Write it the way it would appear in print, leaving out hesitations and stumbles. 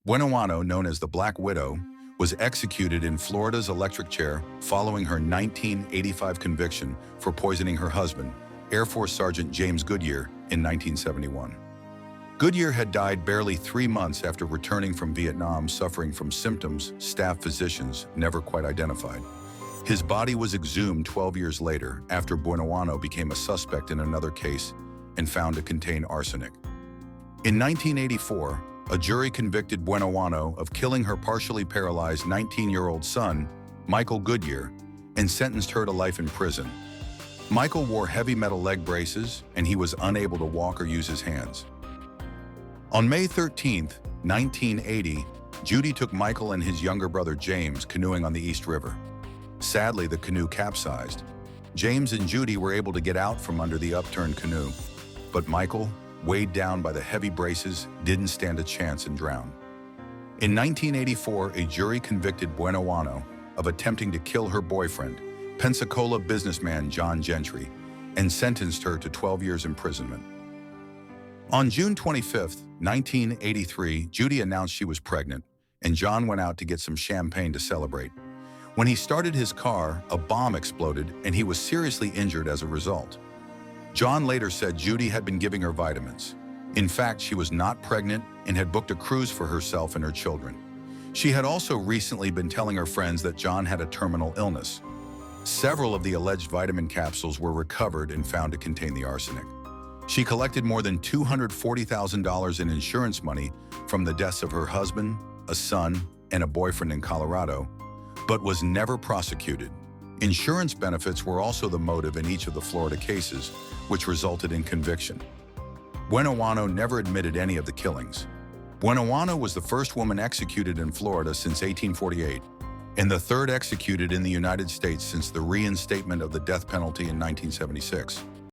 Buenoano, known as the Black Widow, was executed in Florida's electric chair following her 1985 conviction for poisoning her husband, Air Force Sergeant James Goodyear, in 1971. Goodyear had died barely 3 months after returning from Vietnam, suffering from symptoms staff physicians never quite identified. His body was exhumed 12 years later after Buenoano became a suspect in another case and found to contain arsenic. In 1984, a jury convicted Buenoano of killing her partially paralyzed 19-year-old son, Michael Goodyear, and sentenced her to life in prison. Michael wore heavy metal leg braces, and he was unable to walk or use his hands. On May 13, 1980, Judy took Michael and his younger brother James canoeing on the East River. Sadly, the canoe capsized. James and Judy were able to get out from under the upturned canoe, but Michael, weighed down by the heavy braces, didn't stand a chance and drowned. In 1984, a jury convicted Buenoano of attempting to kill her boyfriend, Pensacola businessman John Gentry, and sentenced her to 12 years imprisonment. On June 25, 1983, Judy announced she was pregnant, and John went out to get some champagne to celebrate. When he started his car, a bomb exploded, and he was seriously injured as a result. John later said Judy had been giving her vitamins. In fact, she was not pregnant and had booked a cruise for herself and her children. She had also recently been telling her friends that John had a terminal illness. Several of the alleged vitamin capsules were recovered and found to contain the arsenic. She collected more than $240,000 in insurance money from the deaths of her husband, a son, and a boyfriend in Colorado, but was never prosecuted. Insurance benefits were also the motive in each of the Florida cases, which resulted in conviction. Buenoano never admitted any of the killings. Buenoano was the first woman executed in Florida since 1848, and the third executed in the United States since the reinstatement of the death penalty in 1976.